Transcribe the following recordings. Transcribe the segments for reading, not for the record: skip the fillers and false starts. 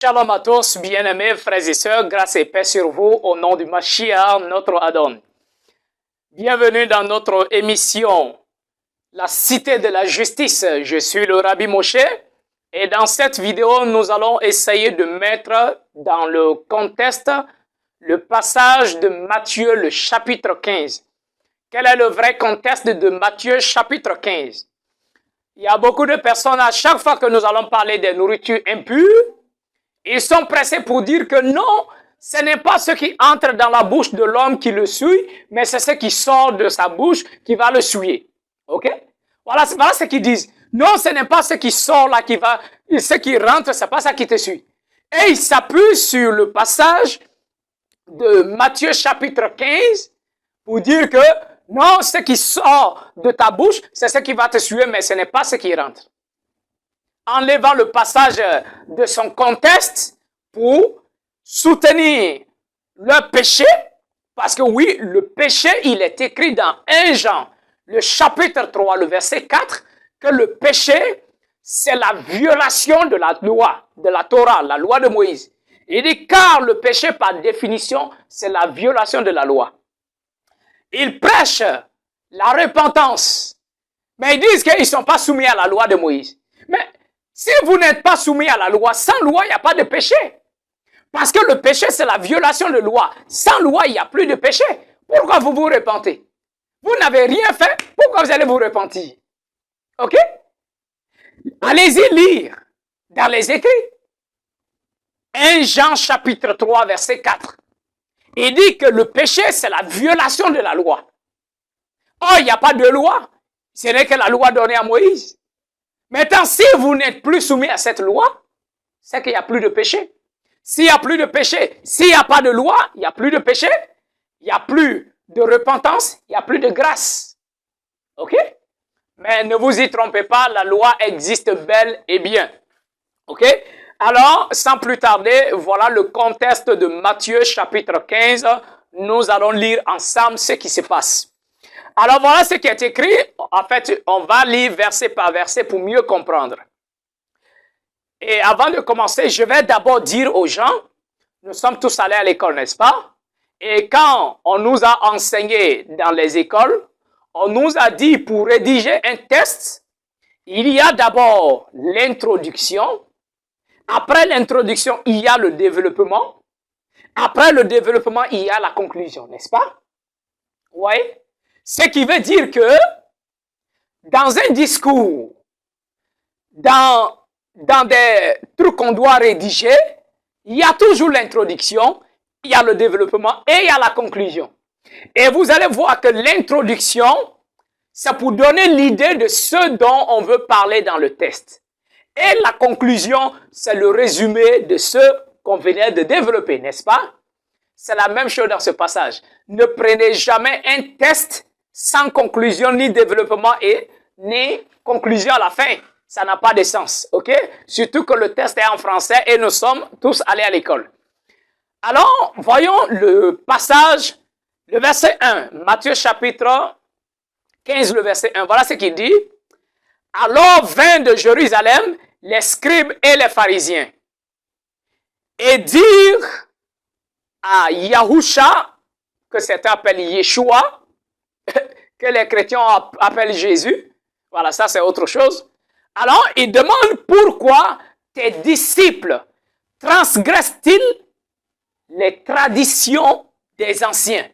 Shalom à tous, bien-aimés frères et sœurs, grâce et paix sur vous au nom du Mashiach, notre Adon. Bienvenue dans notre émission, La Cité de la Justice. Je suis le Rabbi Moshe et dans cette vidéo, nous allons essayer de mettre dans le contexte le passage de Matthieu, le chapitre 15. Quel est le vrai contexte de Matthieu, chapitre 15? Il y a beaucoup de personnes, à chaque fois que nous allons parler des nourritures impures, ils sont pressés pour dire que non, ce n'est pas ce qui entre dans la bouche de l'homme qui le suit, mais c'est ce qui sort de sa bouche qui va le suyer. Ok? Voilà ce qu'ils disent. Non, ce n'est pas ce qui sort là qui va, ce qui rentre, c'est pas ça qui te suit. Et ils s'appuient sur le passage de Matthieu chapitre 15 pour dire que non, ce qui sort de ta bouche, c'est ce qui va te suivre, mais ce n'est pas ce qui rentre. Enlevant le passage de son contexte pour soutenir le péché, parce que oui, le péché, il est écrit dans 1 Jean, le chapitre 3, le verset 4, que le péché, c'est la violation de la loi, de la Torah, la loi de Moïse. Il dit, car le péché, par définition, c'est la violation de la loi. Ils prêchent la repentance, mais ils disent qu'ils ne sont pas soumis à la loi de Moïse. Mais si vous n'êtes pas soumis à la loi, sans loi, il n'y a pas de péché. Parce que le péché, c'est la violation de loi. Sans loi, il n'y a plus de péché. Pourquoi vous vous repentez? Vous n'avez rien fait, pourquoi vous allez vous repentir? Ok? Allez-y lire dans les écrits. 1 Jean chapitre 3, verset 4. Il dit que le péché, c'est la violation de la loi. Oh, il n'y a pas de loi. Ce n'est que la loi donnée à Moïse. Maintenant, si vous n'êtes plus soumis à cette loi, c'est qu'il n'y a plus de péché. S'il n'y a plus de péché, s'il n'y a pas de loi, il n'y a plus de péché, il n'y a plus de repentance, il n'y a plus de grâce. Ok? Mais ne vous y trompez pas, la loi existe bel et bien. Ok? Alors, sans plus tarder, voilà le contexte de Matthieu chapitre 15. Nous allons lire ensemble ce qui se passe. Alors voilà ce qui est écrit. En fait, on va lire verset par verset pour mieux comprendre. Et avant de commencer, je vais d'abord dire aux gens, nous sommes tous allés à l'école, n'est-ce pas? Et quand on nous a enseigné dans les écoles, on nous a dit pour rédiger un test, il y a d'abord l'introduction. Après l'introduction, il y a le développement. Après le développement, il y a la conclusion, n'est-ce pas? Oui. Ce qui veut dire que dans un discours, dans des trucs qu'on doit rédiger, il y a toujours l'introduction, il y a le développement et il y a la conclusion. Et vous allez voir que l'introduction, c'est pour donner l'idée de ce dont on veut parler dans le test. Et la conclusion, c'est le résumé de ce qu'on venait de développer, n'est-ce pas? C'est la même chose dans ce passage. Ne prenez jamais un test sans conclusion, ni développement et ni conclusion à la fin. Ça n'a pas de sens, ok? Surtout que le test est en français et nous sommes tous allés à l'école. Alors, voyons le passage, le verset 1, Matthieu chapitre 15, le verset 1. Voilà ce qu'il dit. Alors vinrent de Jérusalem les scribes et les pharisiens et dirent à Yahusha, que certains appellent Yeshua, que les chrétiens appellent Jésus. Voilà, ça c'est autre chose. Alors, ils demandent pourquoi tes disciples transgressent-ils les traditions des anciens,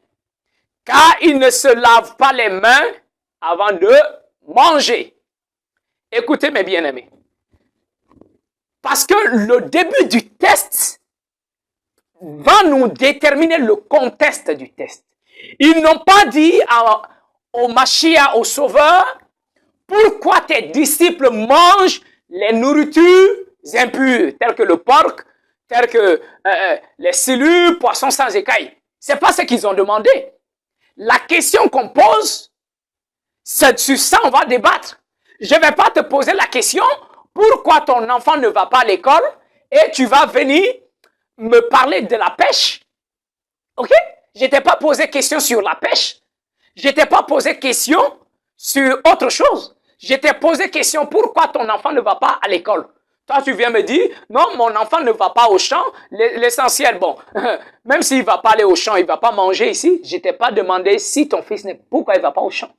car ils ne se lavent pas les mains avant de manger. Écoutez mes bien-aimés, parce que le début du test va nous déterminer le contexte du test. Ils n'ont pas dit au Mashiach, au Sauveur, pourquoi tes disciples mangent les nourritures impures, telles que le porc, telles que les silures, poissons sans écailles. C'est pas ce qu'ils ont demandé. La question qu'on pose, c'est sur ça on va débattre. Je ne vais pas te poser la question, pourquoi ton enfant ne va pas à l'école et tu vas venir me parler de la pêche. Ok? Je t'ai pas posé question sur la pêche. Je t'ai pas posé question sur autre chose. Je t'ai posé question pourquoi ton enfant ne va pas à l'école. Toi, tu viens me dire, non, mon enfant ne va pas au champ. L'essentiel, bon, même s'il ne va pas aller au champ, il ne va pas manger ici. Je ne t'ai pas demandé si ton fils n'est... Pourquoi il ne va pas au champ?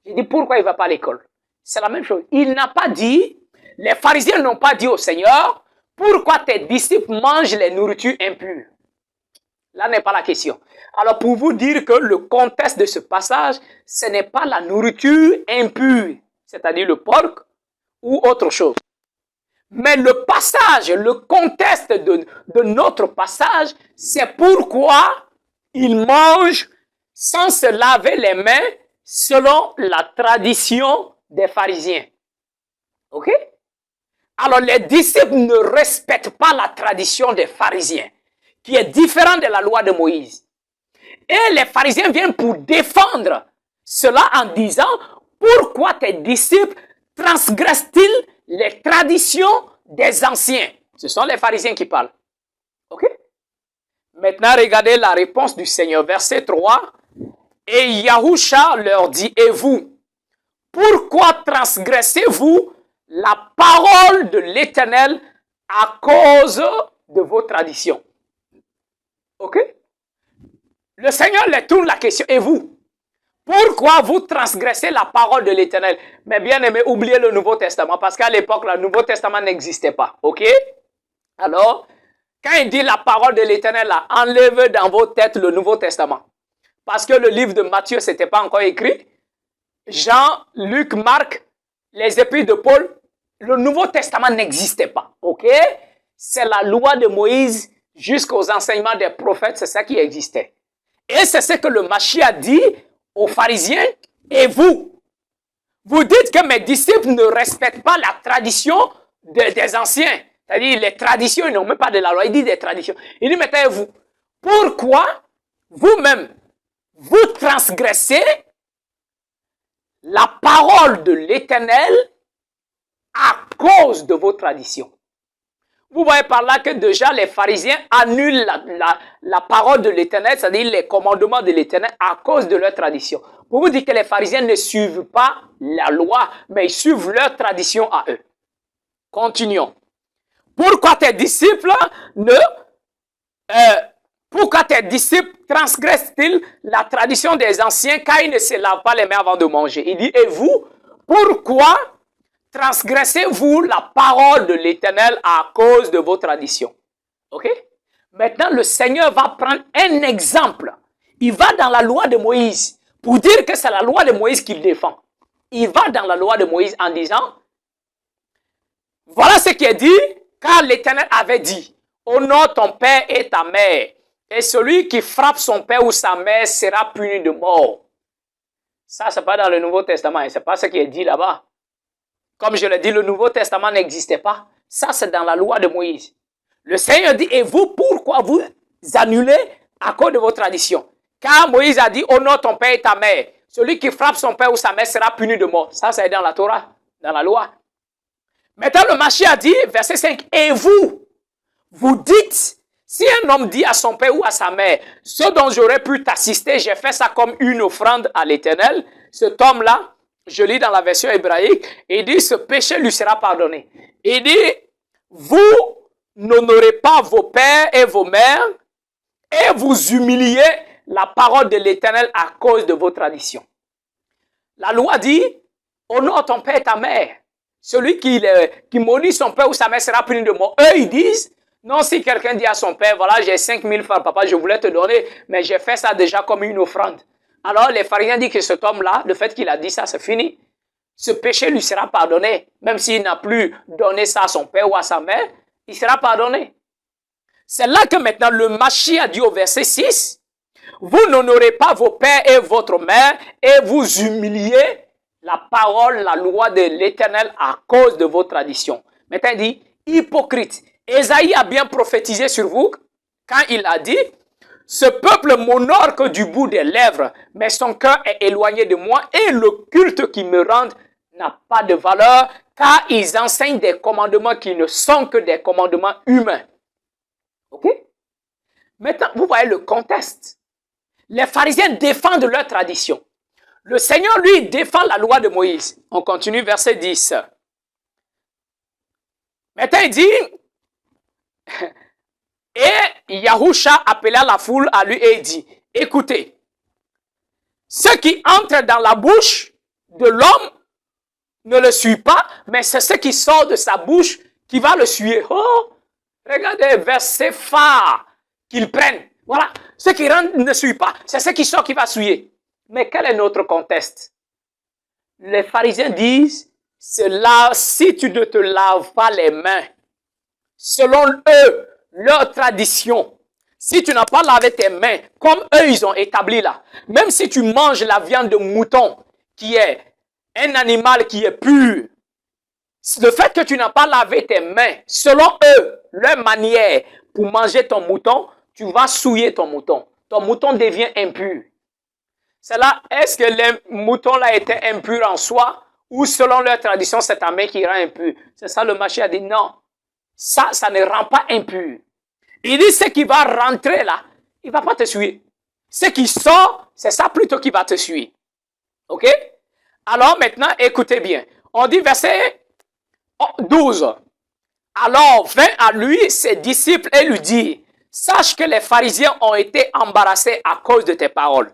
J'ai dit, pourquoi il ne va pas à l'école? C'est la même chose. Il n'a pas dit, les pharisiens n'ont pas dit au Seigneur, pourquoi tes disciples mangent les nourritures impures? Là n'est pas la question. Alors, pour vous dire que le contexte de ce passage, ce n'est pas la nourriture impure, c'est-à-dire le porc ou autre chose. Mais le passage, le contexte de notre passage, c'est pourquoi ils mangent sans se laver les mains selon la tradition des pharisiens. OK? Alors, les disciples ne respectent pas la tradition des pharisiens, qui est différente de la loi de Moïse. Et les pharisiens viennent pour défendre cela en disant, pourquoi tes disciples transgressent-ils les traditions des anciens? Ce sont les pharisiens qui parlent. OK? Maintenant, regardez la réponse du Seigneur. Verset 3. Et Yahusha leur dit, et vous, pourquoi transgressez-vous la parole de l'Éternel à cause de vos traditions? OK? Le Seigneur leur tourne la question. Et vous? Pourquoi vous transgressez la parole de l'Éternel? Mais bien aimé, oubliez le Nouveau Testament, parce qu'à l'époque, le Nouveau Testament n'existait pas. OK? Alors, quand il dit la parole de l'Éternel, enlevez dans vos têtes le Nouveau Testament. Parce que le livre de Matthieu, ce n'était pas encore écrit. Jean, Luc, Marc, les épîtres de Paul, le Nouveau Testament n'existait pas. OK? C'est la loi de Moïse jusqu'aux enseignements des prophètes, c'est ça qui existait. Et c'est ce que le Mashiach dit aux pharisiens. Et vous, vous dites que mes disciples ne respectent pas la tradition des anciens. C'est-à-dire les traditions, ils n'ont même pas de la loi, il dit des traditions. Il dit, mettez vous, pourquoi vous-même, vous transgressez la parole de l'Éternel à cause de vos traditions? Vous voyez par là que déjà les pharisiens annulent la parole de l'Éternel, c'est-à-dire les commandements de l'Éternel à cause de leur tradition. Pour vous dire que les pharisiens ne suivent pas la loi, mais ils suivent leur tradition à eux. Continuons. Pourquoi tes disciples transgressent-ils la tradition des anciens car ils ne se lavent pas les mains avant de manger? Il dit, et vous, pourquoi transgressez-vous la parole de l'Éternel à cause de vos traditions? OK? Maintenant, le Seigneur va prendre un exemple. Il va dans la loi de Moïse pour dire que c'est la loi de Moïse qu'il défend. Il va dans la loi de Moïse en disant, voilà ce qui est dit, car l'Éternel avait dit, honore ton père et ta mère, et celui qui frappe son père ou sa mère sera puni de mort. Ça, c'est pas dans le Nouveau Testament, c'est pas ce qui est dit là-bas. Comme je l'ai dit, le Nouveau Testament n'existait pas. Ça, c'est dans la loi de Moïse. Le Seigneur dit, et vous, pourquoi vous annulez à cause de vos traditions? Car Moïse a dit, honore ton père et ta mère. Celui qui frappe son père ou sa mère sera puni de mort. Ça, c'est dans la Torah, dans la loi. Maintenant, le Mashiach a dit, verset 5, et vous, vous dites, si un homme dit à son père ou à sa mère, ce dont j'aurais pu t'assister, j'ai fait ça comme une offrande à l'Éternel, cet homme-là, je lis dans la version hébraïque, il dit, ce péché lui sera pardonné. Il dit, vous n'honorez pas vos pères et vos mères, et vous humiliez la parole de l'Éternel à cause de vos traditions. La loi dit, honore ton père et ta mère. Celui qui maudit son père ou sa mère sera puni de mort. Eux, ils disent, non, si quelqu'un dit à son père, voilà, j'ai 5000 francs, papa, je voulais te donner, mais j'ai fait ça déjà comme une offrande. Alors, les pharisiens disent que cet homme-là, le fait qu'il a dit ça, c'est fini. Ce péché lui sera pardonné. Même s'il n'a plus donné ça à son père ou à sa mère, il sera pardonné. C'est là que maintenant le Mashiach a dit au verset 6, vous n'honorez pas vos pères et votre mère et vous humiliez la parole, la loi de l'Éternel à cause de vos traditions. Maintenant il dit, hypocrite. Ésaïe a bien prophétisé sur vous quand il a dit, ce peuple m'honore que du bout des lèvres, mais son cœur est éloigné de moi et le culte qu'ils me rendent n'a pas de valeur, car ils enseignent des commandements qui ne sont que des commandements humains. OK? Maintenant, vous voyez le contexte. Les pharisiens défendent leur tradition. Le Seigneur, lui, défend la loi de Moïse. On continue, verset 10. Maintenant, il dit, et Yahusha appela la foule à lui et il dit, écoutez, ce qui entre dans la bouche de l'homme ne le suit pas, mais c'est ce qui sort de sa bouche qui va le suivre. Oh, regardez, verset phare qu'ils prennent. Voilà, ce qui rentre ne suit pas, c'est ce qui sort qui va suivre. Mais quel est notre contexte? Les pharisiens disent, si tu ne te laves pas les mains, selon eux, leur tradition, si tu n'as pas lavé tes mains, comme eux ils ont établi là, même si tu manges la viande de mouton, qui est un animal qui est pur, le fait que tu n'as pas lavé tes mains, selon eux, leur manière pour manger ton mouton, tu vas souiller ton mouton. Ton mouton devient impur. C'est là, est-ce que les moutons là étaient impurs en soi, ou selon leur tradition, c'est ta main qui rend impur? C'est ça le Mashiach a dit non. Ça ne rend pas impur. Il dit ce qui va rentrer là, il ne va pas te suivre. Ce qui sort, c'est ça plutôt qui va te suivre. Ok? Alors maintenant, écoutez bien. On dit verset 12. Alors vint à lui ses disciples et lui dit, sache que les pharisiens ont été embarrassés à cause de tes paroles.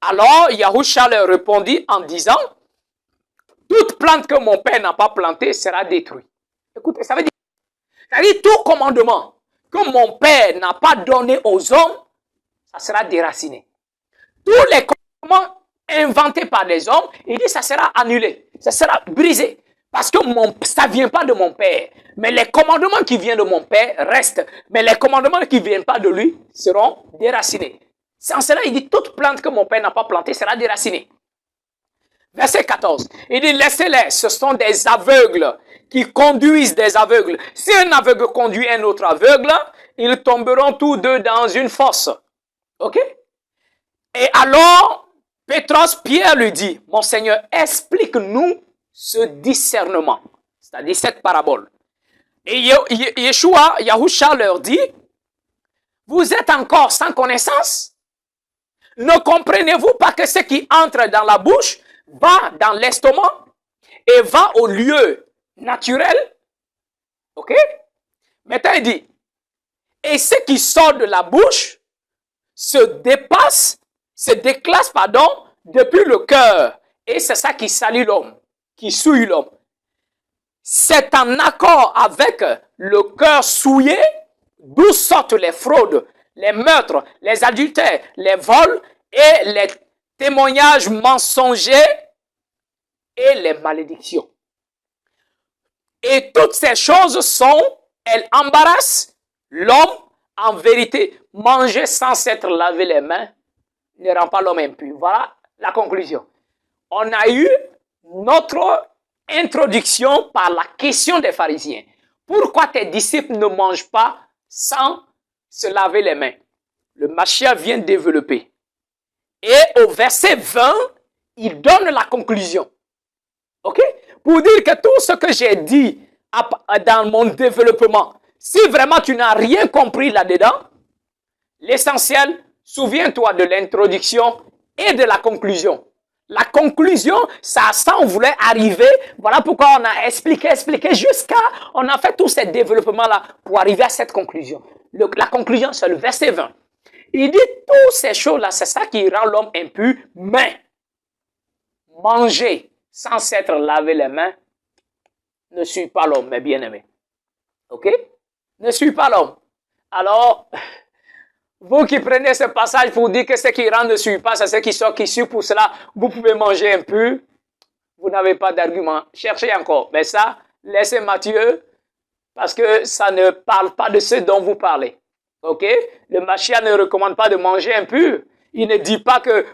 Alors Yahusha leur répondit en disant, toute plante que mon père n'a pas plantée sera détruite. Écoutez, ça veut dire tout commandement que mon père n'a pas donné aux hommes, ça sera déraciné. Tous les commandements inventés par des hommes, il dit ça sera annulé, ça sera brisé. Parce que ça ne vient pas de mon père. Mais les commandements qui viennent de mon père restent. Mais les commandements qui ne viennent pas de lui seront déracinés. Sans cela, il dit, toute plante que mon père n'a pas plantée sera déracinée. Verset 14. Il dit, laissez-les, ce sont des aveugles qui conduisent des aveugles. Si un aveugle conduit un autre aveugle, ils tomberont tous deux dans une fosse. Ok? Et alors, Pierre lui dit, mon Seigneur, explique-nous ce discernement, c'est-à-dire cette parabole. Et Yahusha leur dit, vous êtes encore sans connaissance? Ne comprenez-vous pas que ce qui entre dans la bouche va dans l'estomac et va au lieu naturel? Ok? Maintenant il dit, et ce qui sort de la bouche se déclasse, depuis le cœur. Et c'est ça qui salit l'homme, qui souille l'homme. C'est en accord avec le cœur souillé, d'où sortent les fraudes, les meurtres, les adultères, les vols et les témoignages mensongers et les malédictions. Et toutes ces choses elles embarrassent l'homme. En vérité, manger sans s'être lavé les mains ne rend pas l'homme impur. Voilà la conclusion. On a eu notre introduction par la question des pharisiens. Pourquoi tes disciples ne mangent pas sans se laver les mains? Le Mashiach vient de développer. Et au verset 20, il donne la conclusion. Ok? Pour dire que tout ce que j'ai dit dans mon développement, si vraiment tu n'as rien compris là-dedans, l'essentiel, souviens-toi de l'introduction et de la conclusion. La conclusion, ça on voulait arriver. Voilà pourquoi on a expliqué jusqu'à, on a fait tout ce développement-là pour arriver à cette conclusion. La conclusion, c'est le verset 20. Il dit, toutes ces choses-là, c'est ça qui rend l'homme impur, mais manger sans s'être lavé les mains ne suit pas l'homme, mes bien-aimés. Ok? Ne suit pas l'homme. Alors, vous qui prenez ce passage pour dire que ce qui rentre ne suit pas, c'est ce qui sort qui suit. Pour cela, vous pouvez manger un peu. Vous n'avez pas d'argument. Cherchez encore. Mais ça, laissez Matthieu, parce que ça ne parle pas de ce dont vous parlez. Ok? Le Mashiach ne recommande pas de manger un peu. Il ne dit pas que